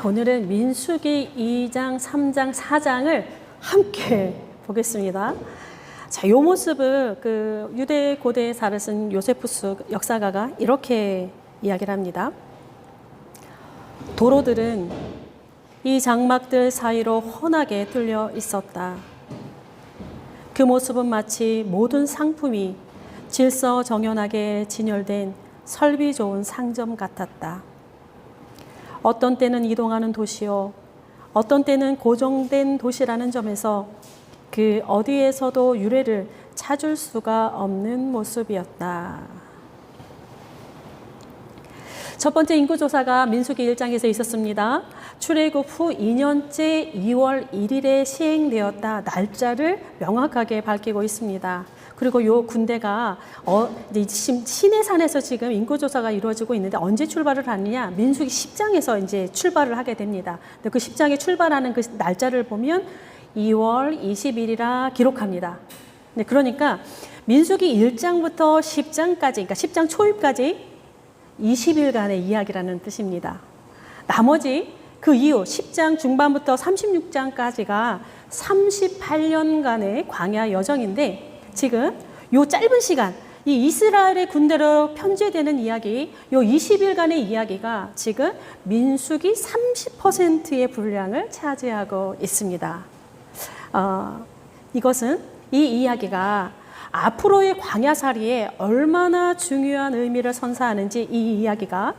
오늘은 민수기 2장, 3장, 4장을 함께 보겠습니다. 자, 요 모습을 유대 고대의 사를 쓴 요세푸스 역사가가 이렇게 이야기를 합니다. 도로들은 이 장막들 사이로 훤하게 뚫려 있었다. 그 모습은 마치 모든 상품이 질서정연하게 진열된 설비 좋은 상점 같았다. 어떤 때는 이동하는 도시요, 어떤 때는 고정된 도시라는 점에서 그 어디에서도 유래를 찾을 수가 없는 모습이었다. 첫 번째 인구조사가 민수기 1장에서 있었습니다. 출애굽 후 2년째 2월 1일에 시행되었다. 날짜를 명확하게 밝히고 있습니다. 그리고 요 군대가 시내산에서 지금 인구조사가 이루어지고 있는데 언제 출발을 하느냐? 민수기 10장에서 이제 출발을 하게 됩니다. 근데 그 10장에 출발하는 그 날짜를 보면 2월 20일이라 기록합니다. 네, 그러니까 민수기 1장부터 10장까지, 그러니까 10장 초입까지 20일간의 이야기라는 뜻입니다. 나머지 그 이후 10장 중반부터 36장까지가 38년간의 광야 여정인데 지금 요 짧은 시간, 이 이스라엘의 군대로 편제되는 이야기, 요 20일간의 이야기가 지금 민수기 30%의 분량을 차지하고 있습니다. 이것은 이 이야기가 앞으로의 광야살이에 얼마나 중요한 의미를 선사하는지 이 이야기가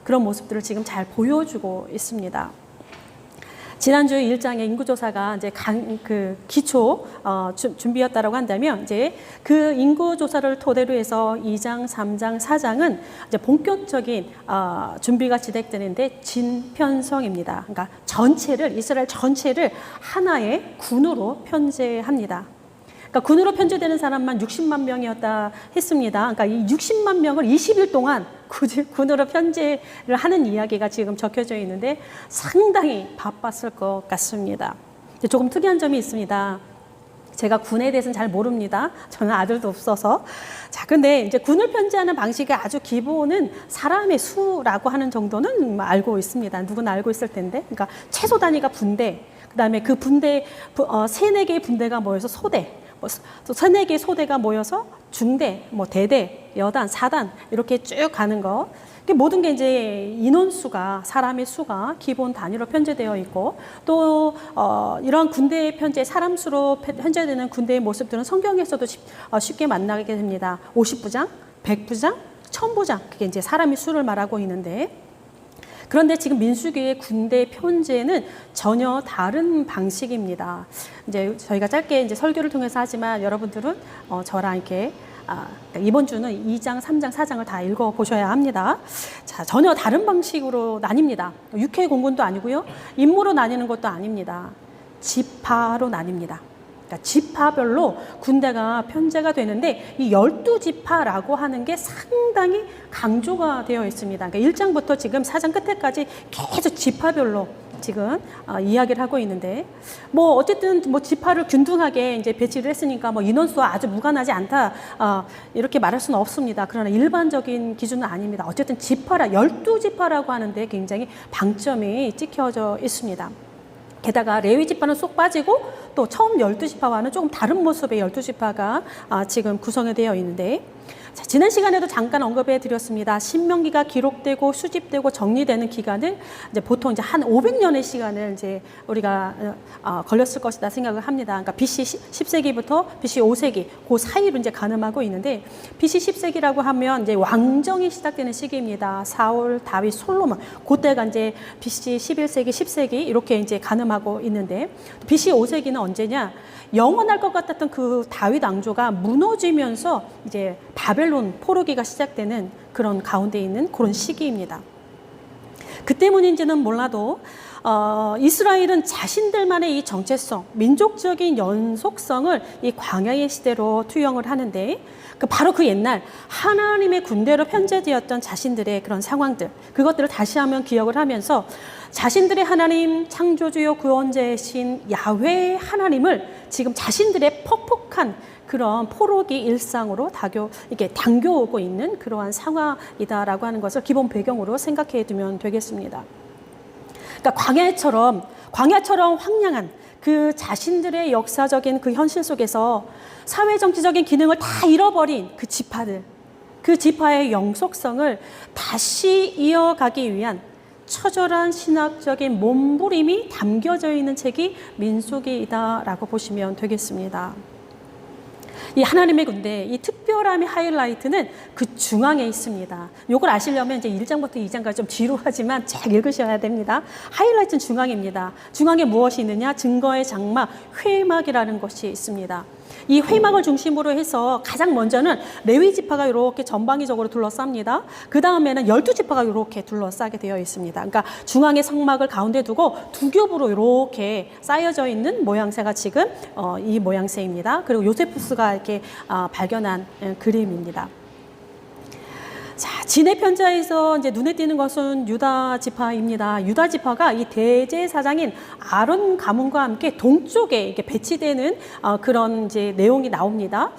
그런 모습들을 지금 잘 보여주고 있습니다. 지난주 1장의 인구조사가 이제 기초 준비였다라고 한다면 이제 그 인구조사를 토대로 해서 2장, 3장, 4장은 이제 본격적인 준비가 진행되는데 진편성입니다. 그러니까 이스라엘 전체를 하나의 군으로 편제합니다. 그러니까 군으로 편제되는 사람만 60만 명이었다 했습니다. 그러니까 이 60만 명을 20일 동안 군으로 편제를 하는 이야기가 지금 적혀져 있는데 상당히 바빴을 것 같습니다. 조금 특이한 점이 있습니다. 제가 군에 대해서는 잘 모릅니다. 저는 아들도 없어서. 자, 근데 이제 군을 편제하는 방식의 아주 기본은 사람의 수라고 하는 정도는 알고 있습니다. 누구나 알고 있을 텐데. 그러니까 최소 단위가 분대, 그 다음에 그 분대, 3-4개의 분대가 모여서 소대, 또 3-4개의 소대가 모여서 중대, 대대, 여단, 사단 이렇게 쭉 가는 거. 모든 게 이제 인원수가, 사람의 수가 기본 단위로 편제되어 있고 또 이러한 군대의 편제, 사람 수로 편제되는 군대의 모습들은 성경에서도 쉽게 만나게 됩니다. 50부장, 100부장, 1000부장. 그게 이제 사람의 수를 말하고 있는데 그런데 지금 민수기의 군대 편제는 전혀 다른 방식입니다. 이제 저희가 짧게 이제 설교를 통해서 하지만 여러분들은 저랑 이렇게 이번 주는 2장, 3장, 4장을 다 읽어보셔야 합니다. 자, 전혀 다른 방식으로 나뉩니다. 육해 공군도 아니고요. 임무로 나뉘는 것도 아닙니다. 지파로 나뉩니다. 그러니까 지파별로 군대가 편제가 되는데 이 12지파라고 하는 게 상당히 강조가 되어 있습니다. 그러니까 1장부터 지금 4장 끝에까지 계속 지파별로 지금 이야기를 하고 있는데 어쨌든 지파를 균등하게 이제 배치를 했으니까 인원수와 아주 무관하지 않다 이렇게 말할 수는 없습니다. 그러나 일반적인 기준은 아닙니다. 어쨌든 12지파라고 하는데 굉장히 방점이 찍혀져 있습니다. 게다가 레위 지파는 쏙 빠지고 또 처음 12지파와는 조금 다른 모습의 12지파가 지금 구성이 되어 있는데 자, 지난 시간에도 잠깐 언급해 드렸습니다. 신명기가 기록되고 수집되고 정리되는 기간은 이제 보통 이제 한 500년의 시간을 이제 우리가 걸렸을 것이다 생각을 합니다. 그러니까 BC 10세기부터 BC 5세기 그 사이로 이제 가늠하고 있는데 BC 10세기라고 하면 이제 왕정이 시작되는 시기입니다. 사울, 다윗, 솔로몬 그때가 이제 BC 11세기, 10세기 이렇게 이제 가늠하고 있는데 BC 5세기는 언제냐? 영원할 것 같았던 그 다윗 왕조가 무너지면서 이제 바벨론 포로기가 시작되는 그런 가운데 있는 그런 시기입니다. 그 때문인지는 몰라도 이스라엘은 자신들만의 이 정체성, 민족적인 연속성을 이 광야의 시대로 투영을 하는데 바로 그 옛날 하나님의 군대로 편제되었던 자신들의 그런 상황들, 그것들을 다시 한번 기억을 하면서 자신들의 하나님, 창조주요 구원자이신 야훼 하나님을 지금 자신들의 퍽퍽한 그런 포로기 일상으로 이렇게 당겨오고 있는 그러한 상황이다라고 하는 것을 기본 배경으로 생각해 두면 되겠습니다. 그러니까 광야처럼 황량한 그 자신들의 역사적인 그 현실 속에서 사회 정치적인 기능을 다 잃어버린 그 지파들, 그 지파의 영속성을 다시 이어가기 위한 처절한 신학적인 몸부림이 담겨져 있는 책이 민수기이다라고 보시면 되겠습니다. 이 하나님의 군대, 이 특별함의 하이라이트는 그 중앙에 있습니다. 이걸 아시려면 이제 1장부터 2장까지 좀 지루하지만 잘 읽으셔야 됩니다. 하이라이트는 중앙입니다. 중앙에 무엇이 있느냐? 증거의 장막, 회막이라는 것이 있습니다. 이 회막을 중심으로 해서 가장 먼저는 레위 지파가 이렇게 전방위적으로 둘러쌉니다. 그 다음에는 12지파가 이렇게 둘러싸게 되어 있습니다. 그러니까 중앙의 성막을 가운데 두고 두 겹으로 이렇게 쌓여져 있는 모양새가 지금 이 모양새입니다. 그리고 요세푸스가 이렇게 발견한 그림입니다. 자, 진해 편자에서 이제 눈에 띄는 것은 유다 지파입니다. 유다 지파가 이 대제사장인 아론 가문과 함께 동쪽에 이렇게 배치되는 그런 이제 내용이 나옵니다.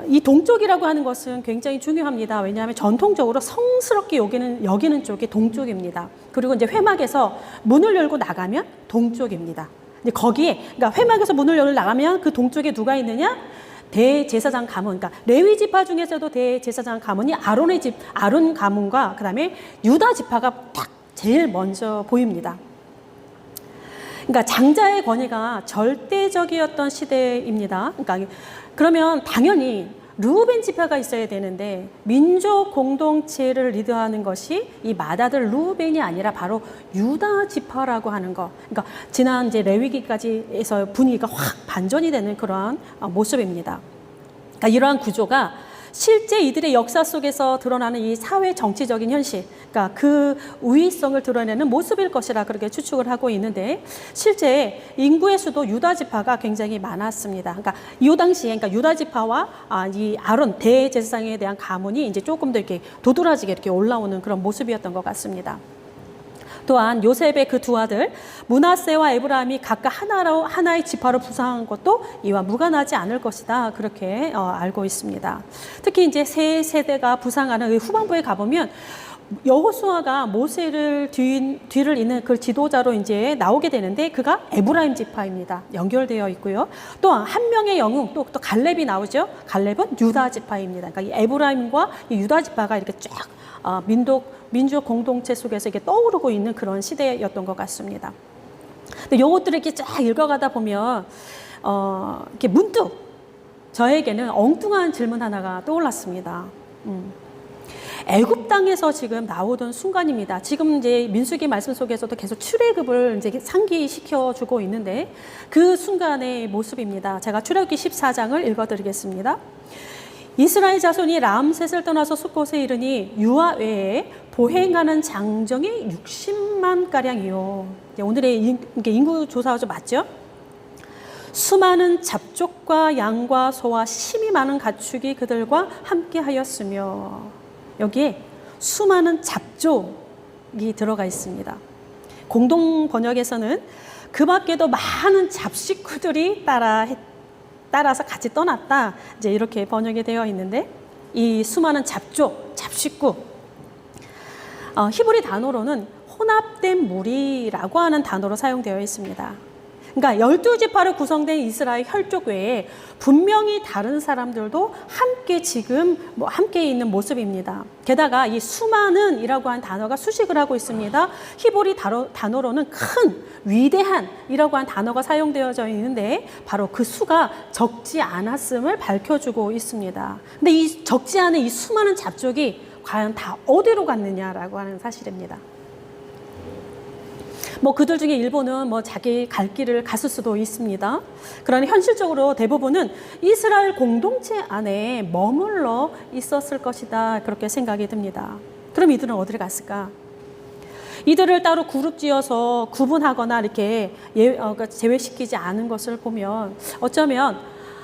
이 동쪽이라고 하는 것은 굉장히 중요합니다. 왜냐하면 전통적으로 성스럽게 여기는 쪽이 동쪽입니다. 그리고 이제 회막에서 문을 열고 나가면 동쪽입니다. 근데 거기에, 그러니까 회막에서 문을 열고 나가면 그 동쪽에 누가 있느냐? 대제사장 가문, 그러니까 레위 지파 중에서도 대제사장 가문이 아론 가문과 그다음에 유다 지파가 딱 제일 먼저 보입니다. 그러니까 장자의 권위가 절대적이었던 시대입니다. 그러니까 그러면 당연히 르우벤 지파가 있어야 되는데 민족 공동체를 리드하는 것이 이 맏아들 르우벤이 아니라 바로 유다 지파라고 하는 거. 그러니까 지난 이제 레위기까지에서 분위기가 확 반전이 되는 그러한 모습입니다. 그러니까 이러한 구조가 실제 이들의 역사 속에서 드러나는 이 사회 정치적인 현실, 그러니까 그 우위성을 드러내는 모습일 것이라 그렇게 추측을 하고 있는데, 실제 인구의 수도 유다 지파가 굉장히 많았습니다. 그러니까 이 당시에, 그러니까 유다 지파와 이 아론 대제사장에 대한 가문이 이제 조금 더 이렇게 도드라지게 이렇게 올라오는 그런 모습이었던 것 같습니다. 또한 요셉의 그 두 아들 므낫세와 에브라임이 각각 하나의 지파로 부상한 것도 이와 무관하지 않을 것이다, 그렇게 알고 있습니다. 특히 이제 세 세대가 부상하는 그 후반부에 가보면 여호수아가 모세를 뒤를 잇는 그 지도자로 이제 나오게 되는데, 그가 에브라임 지파입니다. 연결되어 있고요. 또 한 명의 영웅, 또 갈렙이 나오죠. 갈렙은 유다 지파입니다. 그러니까 이 에브라임과 이 유다 지파가 이렇게 쫙 민족 공동체 속에서 이렇게 떠오르고 있는 그런 시대였던 것 같습니다. 근데 요것들을 이렇게 쫙 읽어가다 보면 이렇게 문득 저에게는 엉뚱한 질문 하나가 떠올랐습니다. 애굽 땅에서 지금 나오던 순간입니다. 지금 이제 민수기 말씀 속에서도 계속 출애굽을 이제 상기시켜 주고 있는데, 그 순간의 모습입니다. 제가 출애굽기 14장을 읽어드리겠습니다. 이스라엘 자손이 람셋을 떠나서 숫곳에 이르니 유아 외에 보행하는 장정이 60만 가량이요. 오늘의 인구 조사가 좀 맞죠? 수많은 잡족과 양과 소와 심이 많은 가축이 그들과 함께 하였으며, 여기에 수많은 잡족이 들어가 있습니다. 공동 번역에서는 그 밖에도 많은 잡식구들이 따라서 같이 떠났다, 이제 이렇게 번역이 되어 있는데, 이 수많은 잡식구, 히브리 단어로는 혼합된 무리라고 하는 단어로 사용되어 있습니다. 그러니까 12지파로 구성된 이스라엘 혈족 외에 분명히 다른 사람들도 함께 지금 함께 있는 모습입니다. 게다가 이 수많은 이라고 한 단어가 수식을 하고 있습니다. 히브리 단어로는 큰, 위대한 이라고 한 단어가 사용되어져 있는데, 바로 그 수가 적지 않았음을 밝혀주고 있습니다. 근데 이 적지 않은 이 수많은 잡족이 과연 다 어디로 갔느냐라고 하는 사실입니다. 그들 중에 일부는 자기 갈 길을 갔을 수도 있습니다. 그러나 현실적으로 대부분은 이스라엘 공동체 안에 머물러 있었을 것이다, 그렇게 생각이 듭니다. 그럼 이들은 어디를 갔을까? 이들을 따로 그룹 지어서 구분하거나 이렇게 제외시키지 않은 것을 보면 어쩌면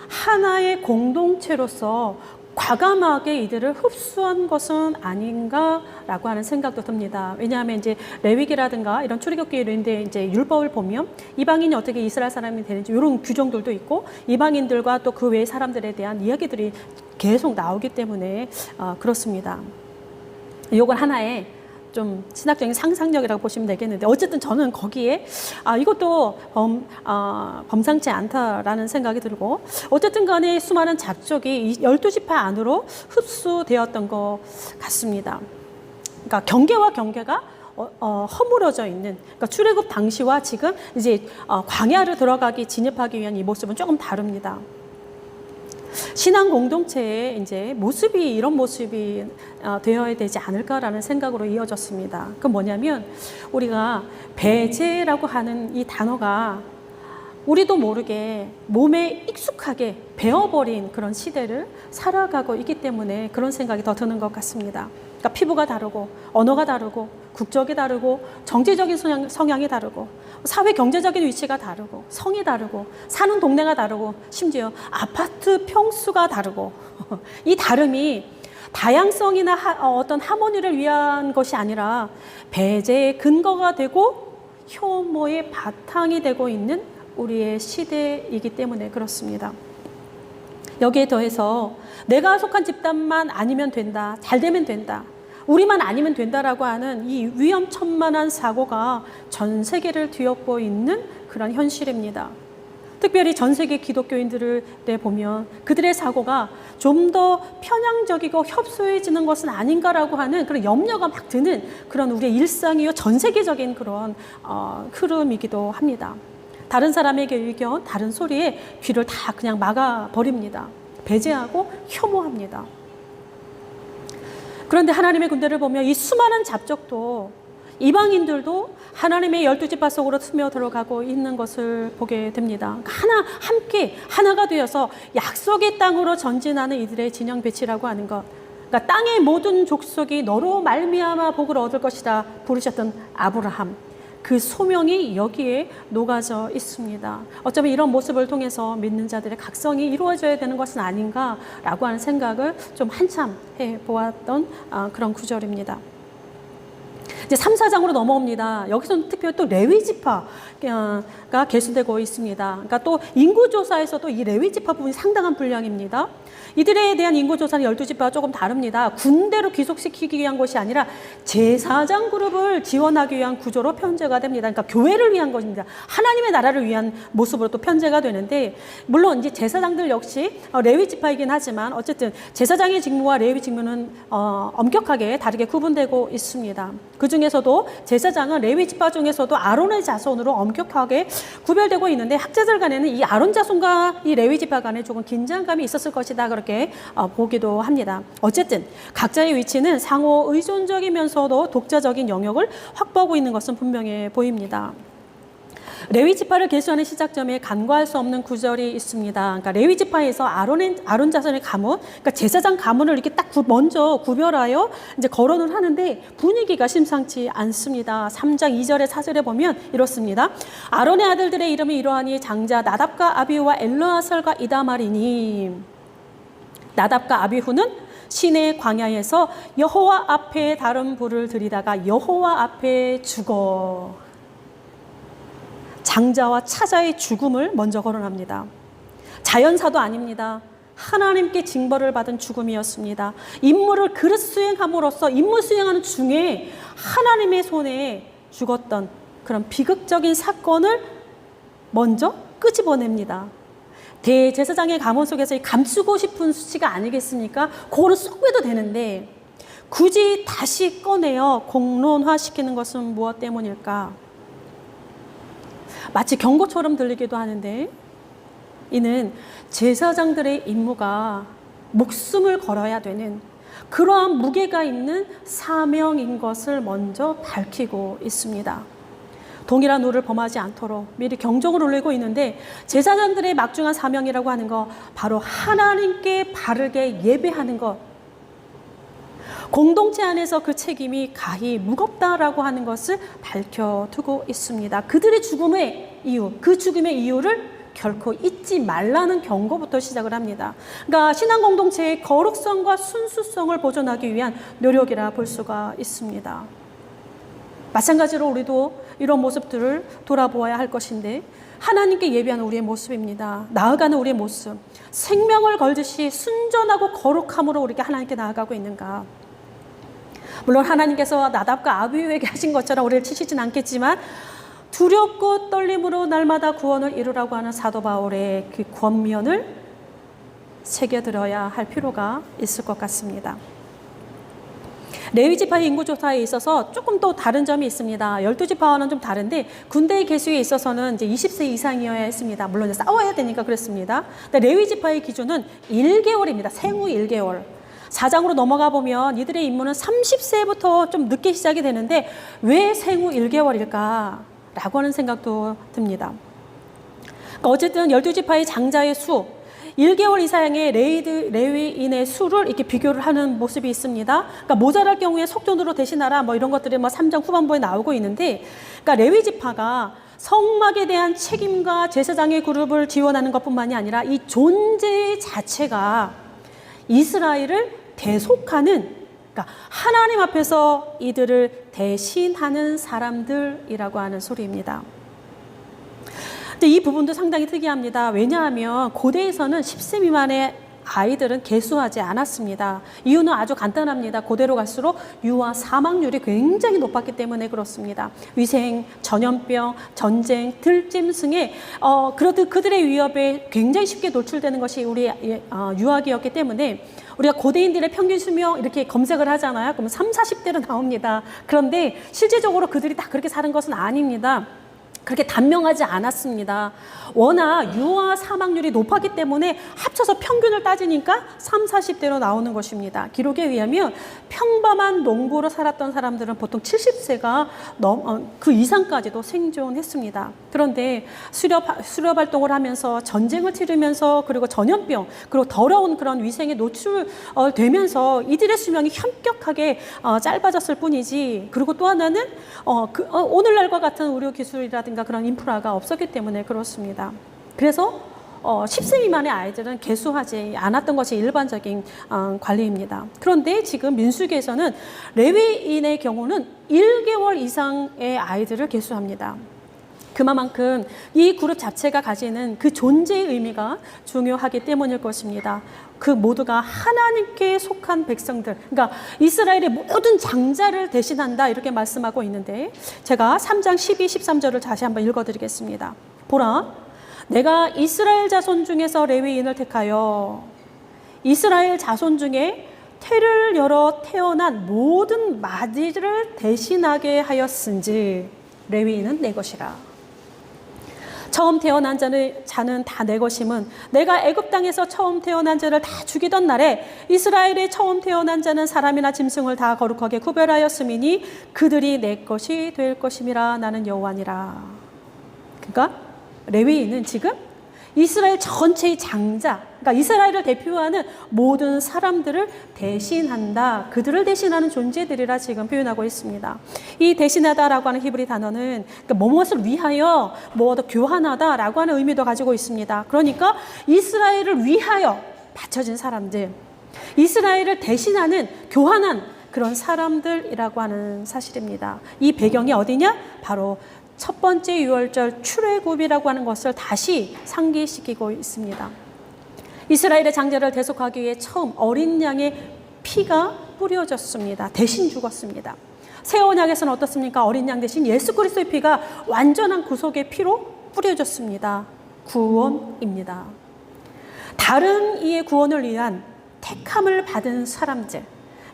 하나의 공동체로서 과감하게 이들을 흡수한 것은 아닌가라고 하는 생각도 듭니다. 왜냐하면 이제 레위기라든가 이런 출애굽기 이런데 이제 율법을 보면 이방인이 어떻게 이스라엘 사람이 되는지 이런 규정들도 있고, 이방인들과 또 그 외의 사람들에 대한 이야기들이 계속 나오기 때문에 그렇습니다. 이건 하나의 좀 신학적인 상상력이라고 보시면 되겠는데, 어쨌든 저는 거기에 이것도 범상치 않다라는 생각이 들고, 어쨌든 간에 수많은 잡족이 12지파 안으로 흡수되었던 것 같습니다. 그러니까 경계와 경계가 허물어져 있는, 그러니까 출애굽 당시와 지금 이제 광야를 들어가기 진입하기 위한 이 모습은 조금 다릅니다. 신앙 공동체의 이제 모습이 이런 모습이 되어야 되지 않을까라는 생각으로 이어졌습니다. 그건 뭐냐면, 우리가 배제라고 하는 이 단어가 우리도 모르게 몸에 익숙하게 배어버린 그런 시대를 살아가고 있기 때문에 그런 생각이 더 드는 것 같습니다. 그러니까 피부가 다르고 언어가 다르고 국적이 다르고 정치적인 성향이 다르고 사회 경제적인 위치가 다르고 성이 다르고 사는 동네가 다르고 심지어 아파트 평수가 다르고 이 다름이 다양성이나 어떤 하모니를 위한 것이 아니라 배제의 근거가 되고 혐오의 바탕이 되고 있는 우리의 시대이기 때문에 그렇습니다. 여기에 더해서 내가 속한 집단만 아니면 된다, 잘 되면 된다, 우리만 아니면 된다라고 하는 이 위험천만한 사고가 전 세계를 뒤엎고 있는 그런 현실입니다. 특별히 전 세계 기독교인들을 보면 그들의 사고가 좀 더 편향적이고 협소해지는 것은 아닌가라고 하는 그런 염려가 막 드는 그런 우리의 일상이요 전 세계적인 그런 흐름이기도 합니다. 다른 사람에게 의견, 다른 소리에 귀를 다 그냥 막아버립니다. 배제하고 혐오합니다. 그런데 하나님의 군대를 보면 이 수많은 잡족도, 이방인들도 하나님의 12지파 속으로 스며들어가고 있는 것을 보게 됩니다. 함께 하나가 되어서 약속의 땅으로 전진하는 이들의 진영 배치라고 하는 것. 그러니까 땅의 모든 족속이 너로 말미암아 복을 얻을 것이다 부르셨던 아브라함. 그 소명이 여기에 녹아져 있습니다. 어쩌면 이런 모습을 통해서 믿는 자들의 각성이 이루어져야 되는 것은 아닌가라고 하는 생각을 좀 한참 해보았던 그런 구절입니다. 이제 3, 4장으로 넘어옵니다. 여기서는 특별히 또 레위지파가 계수되고 있습니다. 그러니까 또 인구조사에서도 이 레위지파 부분이 상당한 분량입니다. 이들에 대한 인구조사는 12지파와 조금 다릅니다. 군대로 귀속시키기 위한 것이 아니라 제사장 그룹을 지원하기 위한 구조로 편제가 됩니다. 그러니까 교회를 위한 것입니다. 하나님의 나라를 위한 모습으로 또 편제가 되는데, 물론 이제 제사장들 역시 레위지파이긴 하지만 어쨌든 제사장의 직무와 레위 직무는 엄격하게 다르게 구분되고 있습니다. 그 중에서도 제사장은 레위지파 중에서도 아론의 자손으로 엄격하게 구별되고 있는데, 학자들 간에는 이 아론 자손과 이 레위지파 간에 조금 긴장감이 있었을 것이다 그렇게 보기도 합니다. 어쨌든 각자의 위치는 상호 의존적이면서도 독자적인 영역을 확보하고 있는 것은 분명해 보입니다. 레위지파를 계수하는 시작점에 간과할 수 없는 구절이 있습니다. 그러니까 레위지파에서 아론 자손의 가문, 그러니까 제사장 가문을 이렇게 딱 먼저 구별하여 이제 거론을 하는데 분위기가 심상치 않습니다. 3장 2절에 4절에 보면 이렇습니다. 아론의 아들들의 이름이 이러하니 장자 나답과 아비후와 엘르아살과 이다말이니, 나답과 아비후는 시내 광야에서 여호와 앞에 다른 불을 들이다가 여호와 앞에 죽어. 장자와 차자의 죽음을 먼저 거론합니다. 자연사도 아닙니다. 하나님께 징벌을 받은 죽음이었습니다. 임무를 그릇 수행함으로써 임무 수행하는 중에 하나님의 손에 죽었던 그런 비극적인 사건을 먼저 끄집어냅니다. 대제사장의 가문 속에서 감추고 싶은 수치가 아니겠습니까? 그거는 쏙 빼도 되는데 굳이 다시 꺼내어 공론화시키는 것은 무엇 때문일까? 마치 경고처럼 들리기도 하는데, 이는 제사장들의 임무가 목숨을 걸어야 되는 그러한 무게가 있는 사명인 것을 먼저 밝히고 있습니다. 동일한 누를 범하지 않도록 미리 경종을 울리고 있는데, 제사장들의 막중한 사명이라고 하는 것, 바로 하나님께 바르게 예배하는 것, 공동체 안에서 그 책임이 가히 무겁다라고 하는 것을 밝혀두고 있습니다. 그들의 죽음의 이유, 그 죽음의 이유를 결코 잊지 말라는 경고부터 시작을 합니다. 그러니까 신앙 공동체의 거룩성과 순수성을 보존하기 위한 노력이라 볼 수가 있습니다. 마찬가지로 우리도 이런 모습들을 돌아보아야 할 것인데, 하나님께 예배하는 우리의 모습입니다. 나아가는 우리의 모습, 생명을 걸듯이 순전하고 거룩함으로 우리가 하나님께 나아가고 있는가? 물론 하나님께서 나답과 아비후에게 하신 것처럼 우리를 치시진 않겠지만 두렵고 떨림으로 날마다 구원을 이루라고 하는 사도 바울의 그 권면을 새겨들어야 할 필요가 있을 것 같습니다. 레위 지파의 인구 조사에 있어서 조금 또 다른 점이 있습니다. 12지파와는 좀 다른데 군대의 개수에 있어서는 이제 20세 이상이어야 했습니다. 물론 이제 싸워야 되니까 그렇습니다. 근데 레위 지파의 기준은 1개월입니다. 생후 1개월. 4장으로 넘어가 보면 이들의 임무는 30세부터 좀 늦게 시작이 되는데 왜 생후 1개월일까? 라고 하는 생각도 듭니다. 그러니까 어쨌든 12지파의 장자의 수, 1개월 이상의 레위인의 수를 이렇게 비교를 하는 모습이 있습니다. 그러니까 모자랄 경우에 속전으로 대신하라 뭐 이런 것들이 뭐 3장 후반부에 나오고 있는데, 그러니까 레위 지파가 성막에 대한 책임과 제사장의 그룹을 지원하는 것뿐만이 아니라 이 존재 자체가 이스라엘을 대속하는, 그러니까 하나님 앞에서 이들을 대신하는 사람들이라고 하는 소리입니다. 이 부분도 상당히 특이합니다. 왜냐하면 고대에서는 10세 미만의 아이들은 계수하지 않았습니다. 이유는 아주 간단합니다. 고대로 갈수록 유아 사망률이 굉장히 높았기 때문에 그렇습니다. 위생, 전염병, 전쟁, 들짐승에 그렇듯 그들의 위협에 굉장히 쉽게 노출되는 것이 우리 유아기였기 때문에 우리가 고대인들의 평균 수명 이렇게 검색을 하잖아요. 그러면 3, 40대로 나옵니다. 그런데 실제적으로 그들이 다 그렇게 사는 것은 아닙니다. 그렇게 단명하지 않았습니다. 워낙 유아 사망률이 높았기 때문에 합쳐서 평균을 따지니까 3, 40대로 나오는 것입니다. 기록에 의하면 평범한 농부로 살았던 사람들은 보통 70세가 그 이상까지도 생존했습니다. 그런데 수렵 활동을 하면서 전쟁을 치르면서 그리고 전염병 그리고 더러운 그런 위생에 노출되면서 이들의 수명이 현격하게 짧아졌을 뿐이지, 그리고 또 하나는 오늘날과 같은 의료 기술이라든가 그런 인프라가 없었기 때문에 그렇습니다. 그래서 10세 미만의 아이들은 계수하지 않았던 것이 일반적인 관리입니다. 그런데 지금 민수기에서는 레위인의 경우는 1개월 이상의 아이들을 계수합니다. 그만큼 이 그룹 자체가 가지는 그 존재의 의미가 중요하기 때문일 것입니다. 그 모두가 하나님께 속한 백성들, 그러니까 이스라엘의 모든 장자를 대신한다 이렇게 말씀하고 있는데, 제가 3장 12, 13절을 다시 한번 읽어드리겠습니다. 보라, 내가 이스라엘 자손 중에서 레위인을 택하여 이스라엘 자손 중에 태를 열어 태어난 모든 마디를 대신하게 하였은지 레위인은 내 것이라. 처음 태어난 자는 다 내 것임은 내가 애굽 땅에서 처음 태어난 자를 다 죽이던 날에 이스라엘의 처음 태어난 자는 사람이나 짐승을 다 거룩하게 구별하였음이니 그들이 내 것이 될 것임이라. 나는 여호와니라. 그러니까 레위인은 지금 이스라엘 전체의 장자, 그러니까 이스라엘을 대표하는 모든 사람들을 대신한다. 그들을 대신하는 존재들이라 지금 표현하고 있습니다. 이 대신하다라고 하는 히브리 단어는 그러니까 무엇을 위하여 더 교환하다라고 하는 의미도 가지고 있습니다. 그러니까 이스라엘을 위하여 바쳐진 사람들, 이스라엘을 대신하는 교환한 그런 사람들이라고 하는 사실입니다. 이 배경이 어디냐? 바로 첫 번째 유월절 출애굽이라고 하는 것을 다시 상기시키고 있습니다. 이스라엘의 장자를 대속하기 위해 처음 어린 양의 피가 뿌려졌습니다. 대신 죽었습니다. 새 언약에서는 어떻습니까? 어린 양 대신 예수 그리스도의 피가 완전한 구속의 피로 뿌려졌습니다. 구원입니다. 다른 이의 구원을 위한 택함을 받은 사람들,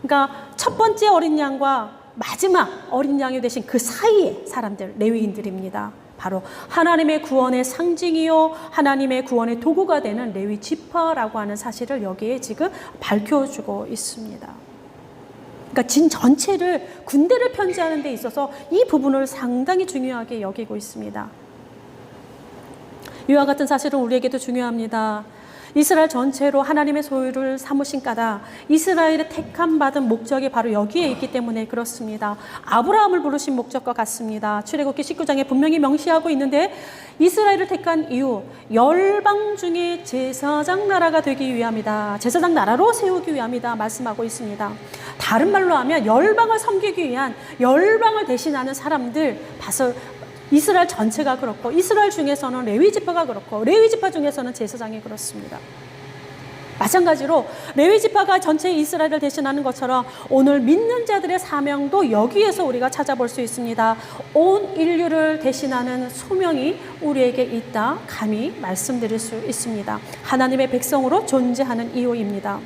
그러니까 첫 번째 어린 양과 마지막 어린 양이 되신 그 사이의 사람들, 레위인들입니다. 바로 하나님의 구원의 상징이요 하나님의 구원의 도구가 되는 레위 지파라고 하는 사실을 여기에 지금 밝혀주고 있습니다. 그러니까 진 전체를, 군대를 편지하는 데 있어서 이 부분을 상당히 중요하게 여기고 있습니다. 이와 같은 사실은 우리에게도 중요합니다. 이스라엘 전체로 하나님의 소유를 삼으신 까다 이스라엘의 택함 받은 목적이 바로 여기에 있기 때문에 그렇습니다. 아브라함을 부르신 목적과 같습니다. 출애굽기 19장에 분명히 명시하고 있는데, 이스라엘을 택한 이유, 열방 중에 제사장 나라가 되기 위함이다. 제사장 나라로 세우기 위함이다 말씀하고 있습니다. 다른 말로 하면 열방을 섬기기 위한, 열방을 대신하는 사람들, 이스라엘 전체가 그렇고, 이스라엘 중에서는 레위 지파가 그렇고, 레위 지파 중에서는 제사장이 그렇습니다. 마찬가지로 레위 지파가 전체 이스라엘을 대신하는 것처럼 오늘 믿는 자들의 사명도 여기에서 우리가 찾아볼 수 있습니다. 온 인류를 대신하는 소명이 우리에게 있다 감히 말씀드릴 수 있습니다. 하나님의 백성으로 존재하는 이유입니다.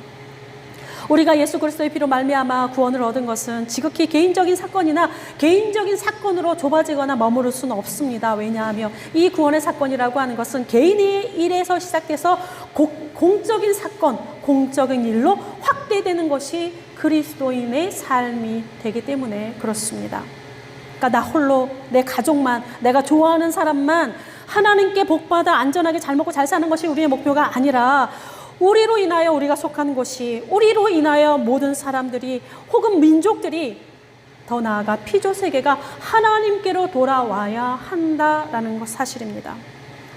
우리가 예수 그리스도의 피로 말미암아 구원을 얻은 것은 지극히 개인적인 사건이나 개인적인 사건으로 좁아지거나 머무를 수는 없습니다. 왜냐하면 이 구원의 사건이라고 하는 것은 개인의 일에서 시작돼서 공적인 사건, 공적인 일로 확대되는 것이 그리스도인의 삶이 되기 때문에 그렇습니다. 그러니까 나 홀로, 내 가족만, 내가 좋아하는 사람만 하나님께 복받아 안전하게 잘 먹고 잘 사는 것이 우리의 목표가 아니라 우리로 인하여 우리가 속한 곳이, 우리로 인하여 모든 사람들이 혹은 민족들이, 더 나아가 피조세계가 하나님께로 돌아와야 한다라는 것 사실입니다.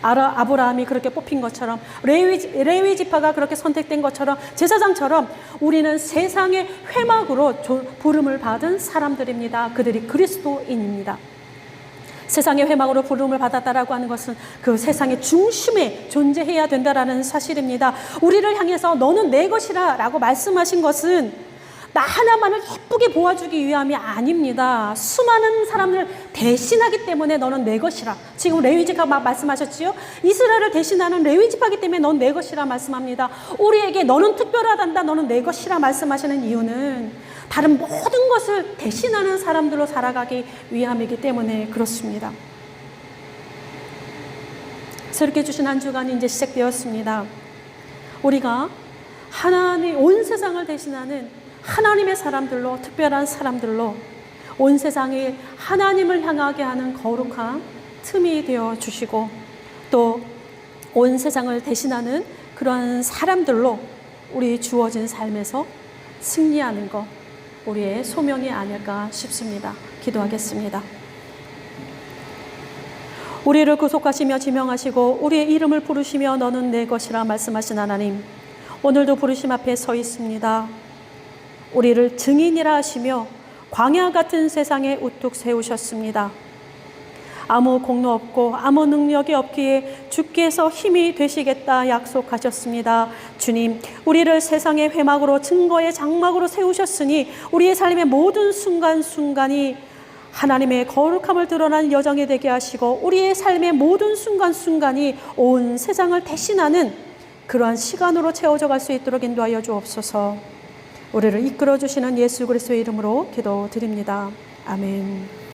아브라함이 그렇게 뽑힌 것처럼, 레위 지파가 그렇게 선택된 것처럼, 제사장처럼 우리는 세상의 회막으로 부름을 받은 사람들입니다. 그들이 그리스도인입니다. 세상의 회막으로 부름을 받았다라고 하는 것은 그 세상의 중심에 존재해야 된다라는 사실입니다. 우리를 향해서 너는 내 것이라 라고 말씀하신 것은 나 하나만을 예쁘게 보아주기 위함이 아닙니다. 수많은 사람을 대신하기 때문에 너는 내 것이라. 지금 레위지파가 말씀하셨지요. 이스라엘을 대신하는 레위지파이기 때문에 넌 내 것이라 말씀합니다. 우리에게 너는 특별하단다, 너는 내 것이라 말씀하시는 이유는 다른 모든 것을 대신하는 사람들로 살아가기 위함이기 때문에 그렇습니다. 새롭게 주신 한 주간이 이제 시작되었습니다. 우리가 하나님, 온 세상을 대신하는 하나님의 사람들로, 특별한 사람들로 온 세상이 하나님을 향하게 하는 거룩한 틈이 되어 주시고, 또 온 세상을 대신하는 그러한 사람들로 우리 주어진 삶에서 승리하는 것, 우리의 소명이 아닐까 싶습니다. 기도하겠습니다. 우리를 구속하시며 지명하시고 우리의 이름을 부르시며 너는 내 것이라 말씀하신 하나님, 오늘도 부르심 앞에 서 있습니다. 우리를 증인이라 하시며 광야 같은 세상에 우뚝 세우셨습니다. 아무 공로 없고 아무 능력이 없기에 주께서 힘이 되시겠다 약속하셨습니다. 주님, 우리를 세상의 회막으로, 증거의 장막으로 세우셨으니 우리의 삶의 모든 순간순간이 하나님의 거룩함을 드러나는 여정이 되게 하시고 우리의 삶의 모든 순간순간이 온 세상을 대신하는 그러한 시간으로 채워져 갈 수 있도록 인도하여 주옵소서. 우리를 이끌어 주시는 예수 그리스도의 이름으로 기도드립니다. 아멘.